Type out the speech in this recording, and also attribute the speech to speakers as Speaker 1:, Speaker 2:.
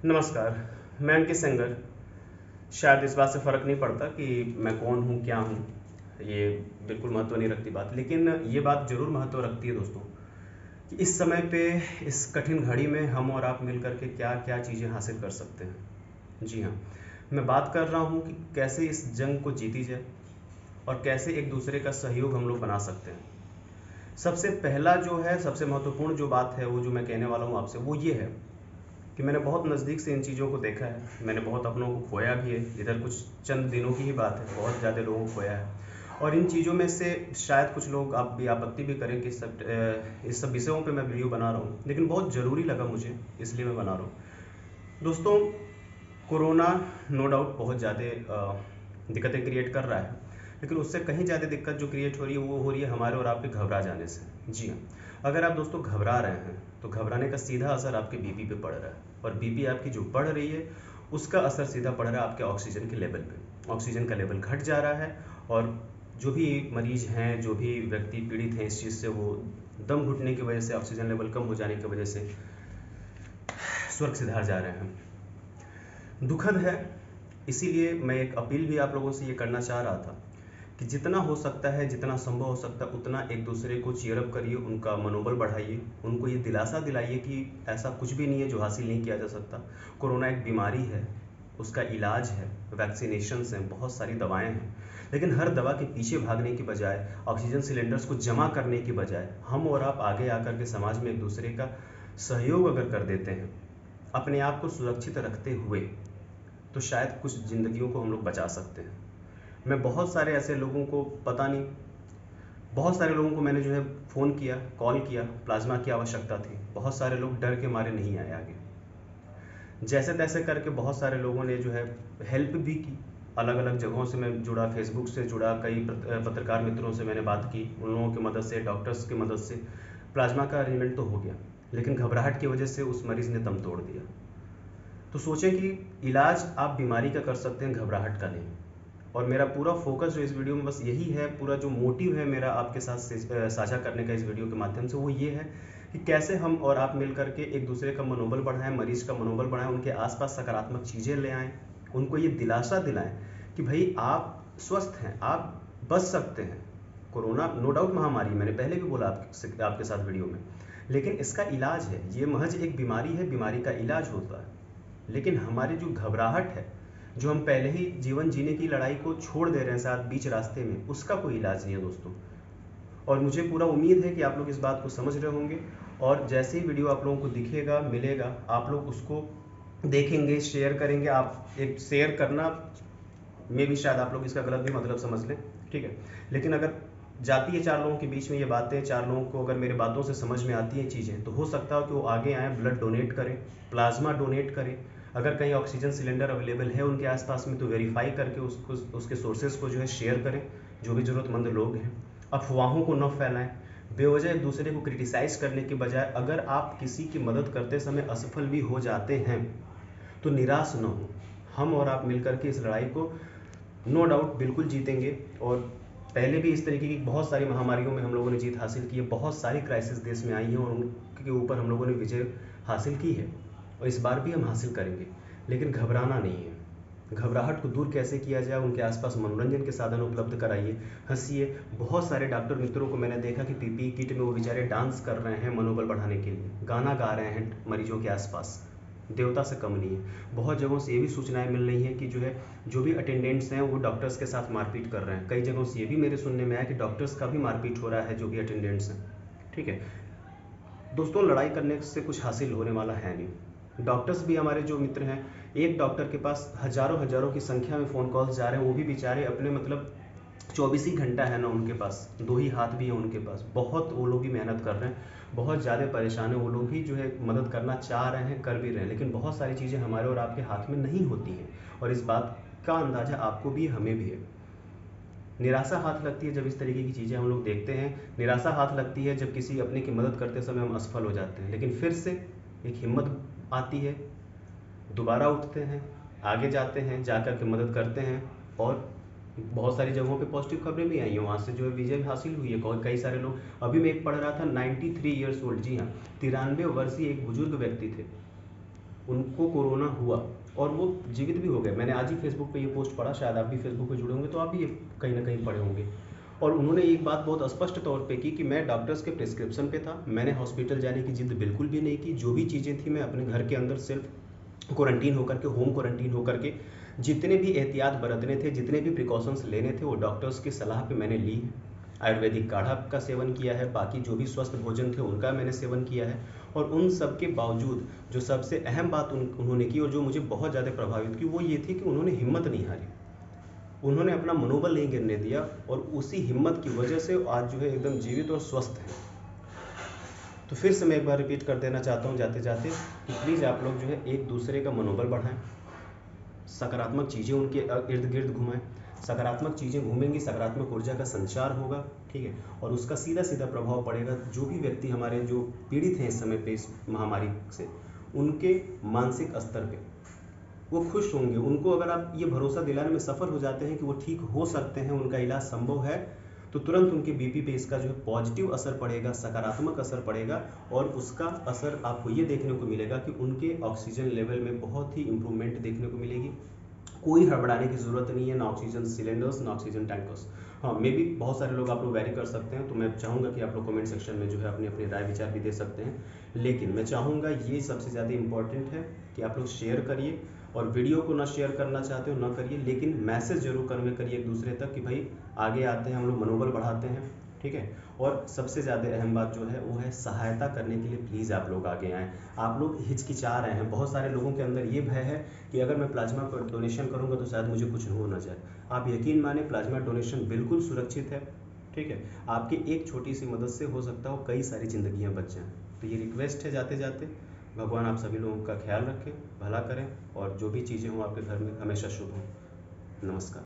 Speaker 1: नमस्कार। मैं अंकित सेंगर। शायद इस बात से फ़र्क नहीं पड़ता कि मैं कौन हूँ, क्या हूँ, ये बिल्कुल महत्व नहीं रखती बात। लेकिन ये बात ज़रूर महत्व रखती है दोस्तों कि इस समय पे, इस कठिन घड़ी में हम और आप मिल कर के क्या-क्या चीज़ें हासिल कर सकते हैं। जी हाँ, मैं बात कर रहा हूँ कि कैसे इस जंग को जीती जाए और कैसे एक दूसरे का सहयोग हम लोग बना सकते हैं। सबसे पहला जो है, सबसे महत्वपूर्ण जो बात है, वो जो मैं कहने वाला हूँ आपसे, वो ये है कि मैंने बहुत नज़दीक से इन चीज़ों को देखा है। मैंने बहुत अपनों को खोया भी है। इधर कुछ चंद दिनों की ही बात है, बहुत ज़्यादा लोगों को खोया है। और इन चीज़ों में से शायद कुछ लोग आप भी आपत्ति भी करें कि इस सब विषयों पे मैं वीडियो बना रहा हूँ, लेकिन बहुत ज़रूरी लगा मुझे, इसलिए मैं बना रहा हूँ। दोस्तों, कोरोना नो डाउट बहुत ज़्यादा दिक्कतें क्रिएट कर रहा है, लेकिन उससे कहीं ज़्यादा दिक्कत जो क्रिएट हो रही है वो हो रही है हमारे और आपके घबरा जाने से। जी हाँ, अगर आप दोस्तों घबरा रहे हैं तो घबराने का सीधा असर आपके बीपी पे पड़ रहा है, और बीपी आपकी जो बढ़ रही है उसका असर सीधा पड़ रहा है आपके ऑक्सीजन के लेवल पे। ऑक्सीजन का लेवल घट जा रहा है, और जो भी मरीज हैं, जो भी व्यक्ति पीड़ित हैं इस चीज़ से, वो दम घुटने की वजह से, ऑक्सीजन लेवल कम हो जाने की वजह से स्वर्ग सिधार जा रहे हैं। दुखद है। इसीलिए मैं एक अपील भी आप लोगों से ये करना चाह रहा था कि जितना हो सकता है, जितना संभव हो सकता है, उतना एक दूसरे को चीयर अप करिए, उनका मनोबल बढ़ाइए, उनको ये दिलासा दिलाइए कि ऐसा कुछ भी नहीं है जो हासिल नहीं किया जा सकता। कोरोना एक बीमारी है, उसका इलाज है, वैक्सीनेशंस हैं, बहुत सारी दवाएं हैं, लेकिन हर दवा के पीछे भागने की बजाय, ऑक्सीजन सिलेंडर्स को जमा करने की बजाय, हम और आप आगे आकर के समाज में एक दूसरे का सहयोग अगर कर देते हैं, अपने आप को सुरक्षित रखते हुए, तो शायद कुछ ज़िंदगियों को हम लोग बचा सकते हैं। मैं बहुत सारे ऐसे लोगों को, पता नहीं, बहुत सारे लोगों को मैंने जो है फ़ोन किया, कॉल किया, प्लाज्मा की आवश्यकता थी। बहुत सारे लोग डर के मारे नहीं आए आगे। जैसे तैसे करके बहुत सारे लोगों ने जो है हेल्प भी की। अलग अलग जगहों से मैं जुड़ा, फेसबुक से जुड़ा, कई पत्रकार मित्रों से मैंने बात की, उन लोगों की मदद से, डॉक्टर्स की मदद से प्लाज्मा का अरेंजमेंट तो हो गया, लेकिन घबराहट की वजह से उस मरीज़ ने दम तोड़ दिया। तो सोचें कि इलाज आप बीमारी का कर सकते हैं, घबराहट का नहीं। और मेरा पूरा फोकस जो इस वीडियो में बस यही है, पूरा जो मोटिव है मेरा आपके साथ साझा करने का इस वीडियो के माध्यम से, वो ये है कि कैसे हम और आप मिल करके एक दूसरे का मनोबल बढ़ाएं, मरीज का मनोबल बढ़ाएं, उनके आसपास सकारात्मक चीज़ें ले आएं, उनको ये दिलासा दिलाएं कि भाई आप स्वस्थ हैं, आप बच सकते हैं। कोरोना नो डाउट महामारी, मैंने पहले भी बोला आपके साथ वीडियो में, लेकिन इसका इलाज है। ये महज एक बीमारी है, बीमारी का इलाज होता है। लेकिन हमारी जो घबराहट है, जो हम पहले ही जीवन जीने की लड़ाई को छोड़ दे रहे हैं साथ बीच रास्ते में, उसका कोई इलाज नहीं है दोस्तों। और मुझे पूरा उम्मीद है कि आप लोग इस बात को समझ रहे होंगे, और जैसे ही वीडियो आप लोगों को दिखेगा, मिलेगा, आप लोग उसको देखेंगे, शेयर करेंगे। आप एक शेयर करना में भी शायद आप लोग इसका गलत भी मतलब समझ लें, ठीक है, लेकिन अगर जाती है 4 लोगों के बीच में ये बातें, 4 लोगों को अगर मेरी बातों से समझ में आती हैं चीज़ें, तो हो सकता है कि वो आगे आएँ, ब्लड डोनेट करें, प्लाज्मा डोनेट करें। अगर कहीं ऑक्सीजन सिलेंडर अवेलेबल है उनके आसपास में, तो वेरीफाई करके उसको, उसके सोर्सेज को जो है शेयर करें, जो भी ज़रूरतमंद लोग हैं। अफवाहों को न फैलाएं, बेवजह एक दूसरे को क्रिटिसाइज़ करने की बजाय, अगर आप किसी की मदद करते समय असफल भी हो जाते हैं तो निराश न हो। हम और आप मिलकर के इस लड़ाई को नो डाउट बिल्कुल जीतेंगे। और पहले भी इस तरीके की बहुत सारी महामारियों में हम लोगों ने जीत हासिल की है, बहुत सारी क्राइसिस देश में आई हैं और उनके ऊपर हम लोगों ने विजय हासिल की है, और इस बार भी हम हासिल करेंगे। लेकिन घबराना नहीं है। घबराहट को दूर कैसे किया जाए, उनके आसपास मनोरंजन के साधन उपलब्ध कराइए, हंसिए। बहुत सारे डॉक्टर मित्रों को मैंने देखा कि पीपीई किट में वो बेचारे डांस कर रहे हैं मनोबल बढ़ाने के लिए, गाना गा रहे हैं मरीजों के आसपास, देवता से कम नहीं है। बहुत जगहों से ये भी सूचनाएं मिल रही हैं कि जो है, जो भी अटेंडेंट्स हैं वो डॉक्टर्स के साथ मारपीट कर रहे हैं। कई जगहों से ये भी मेरे सुनने में आया कि डॉक्टर्स का भी मारपीट हो रहा है, जो भी अटेंडेंट्स हैं, ठीक है। दोस्तों, लड़ाई करने से कुछ हासिल होने वाला है नहीं। डॉक्टर्स भी हमारे जो मित्र हैं, एक डॉक्टर के पास हज़ारों हज़ारों की संख्या में फ़ोन कॉल्स जा रहे हैं, वो भी बेचारे अपने मतलब 24 ही घंटा है ना उनके पास, 2 ही हाथ भी है उनके पास, बहुत वो लोग भी मेहनत कर रहे हैं, बहुत ज़्यादा परेशान है वो लोग भी, जो है मदद करना चाह रहे हैं, कर भी रहे हैं, लेकिन बहुत सारी चीज़ें हमारे और आपके हाथ में नहीं होती हैं, और इस बात का अंदाज़ा आपको भी, हमें भी है। निराशा हाथ लगती है जब इस तरीके की चीज़ें हम लोग देखते हैं। निराशा हाथ लगती है जब किसी अपने की मदद करते समय हम असफल हो जाते हैं, लेकिन फिर से एक हिम्मत आती है, दोबारा उठते हैं, आगे जाते हैं, जाकर के मदद करते हैं। और बहुत सारी जगहों पे पॉजिटिव खबरें भी आई हैं, वहाँ से जो है विजय भी हासिल हुई है। कई सारे लोग, अभी मैं एक पढ़ रहा था 93 ईयर्स ओल्ड, जी हाँ, 93 वर्षीय एक बुजुर्ग व्यक्ति थे, उनको कोरोना हुआ और वो जीवित भी हो गए। मैंने आज ही फेसबुक पे ये पोस्ट पढ़ा, शायद आप भी फेसबुक पे जुड़े होंगे तो आप भी ये कहीं ना कहीं पढ़े होंगे। और उन्होंने एक बात बहुत स्पष्ट तौर पे की कि मैं डॉक्टर्स के प्रिस्क्रिप्शन पे था, मैंने हॉस्पिटल जाने की जिद बिल्कुल भी नहीं की। जो भी चीज़ें थी मैं अपने घर के अंदर सिर्फ क्वारंटीन होकर के, होम क्वारंटीन होकर के जितने भी एहतियात बरतने थे, जितने भी प्रिकॉशंस लेने थे, वो डॉक्टर्स की सलाह पे मैंने ली है। आयुर्वेदिक काढ़ा का सेवन किया है, बाकी जो भी स्वस्थ भोजन थे उनका मैंने सेवन किया है। और उन सब के बावजूद जो सबसे अहम बात उन्होंने की और जो मुझे बहुत ज़्यादा प्रभावित की, वो ये थी कि उन्होंने हिम्मत नहीं हारी, उन्होंने अपना मनोबल नहीं गिरने दिया और उसी हिम्मत की वजह से आज जो है एकदम जीवित और स्वस्थ है। तो फिर से मैं एक बार रिपीट कर देना चाहता हूँ जाते जाते कि प्लीज़ आप लोग जो है एक दूसरे का मनोबल बढ़ाएं, सकारात्मक चीज़ें उनके इर्द गिर्द घुमाएं। सकारात्मक चीज़ें घूमेंगी, सकारात्मक ऊर्जा का संचार होगा, ठीक है, और उसका सीधा सीधा प्रभाव पड़ेगा जो भी व्यक्ति हमारे जो पीड़ित हैं इस समय पे इस महामारी से, उनके मानसिक स्तर पे वो खुश होंगे। उनको अगर आप ये भरोसा दिलाने में सफल हो जाते हैं कि वो ठीक हो सकते हैं, उनका इलाज संभव है, तो तुरंत उनके बीपी पे इसका जो है पॉजिटिव असर पड़ेगा, सकारात्मक असर पड़ेगा। और उसका असर आपको ये देखने को मिलेगा कि उनके ऑक्सीजन लेवल में बहुत ही इंप्रूवमेंट देखने को मिलेगी। कोई हड़बड़ाने की ज़रूरत नहीं है, ना ऑक्सीजन सिलेंडर्स ना ऑक्सीजन टैंकर्स। हाँ, मे भी बहुत सारे लोग आप लोग वैरी कर सकते हैं, तो मैं चाहूँगा कि आप लोग कमेंट सेक्शन में जो है अपने अपने राय विचार भी दे सकते हैं। लेकिन मैं चाहूँगा ये सबसे ज़्यादा इम्पॉर्टेंट है कि आप लोग शेयर करिए, और वीडियो को ना शेयर करना चाहते हो ना करिए, लेकिन मैसेज जरूर कन्वे करिए एक दूसरे तक कि भाई आगे आते हैं, हम लोग मनोबल बढ़ाते हैं, ठीक है। और सबसे ज़्यादा अहम बात जो है वो है सहायता करने के लिए प्लीज़ आप लोग आगे आएँ। आप लोग हिचकिचा रहे हैं, बहुत सारे लोगों के अंदर ये भय है कि अगर मैं प्लाज्मा डोनेशन करूँगा तो शायद मुझे कुछ हो ना जाए। आप यकीन माने प्लाज्मा डोनेशन बिल्कुल सुरक्षित है, ठीक है। आपकी एक छोटी सी मदद से हो सकता हो कई सारी ज़िंदगियाँ बच जाएँ। तो ये रिक्वेस्ट है जाते जाते, भगवान आप सभी लोगों का ख्याल रखें, भला करें, और जो भी चीज़ें हों आपके घर में हमेशा शुभ हों। नमस्कार।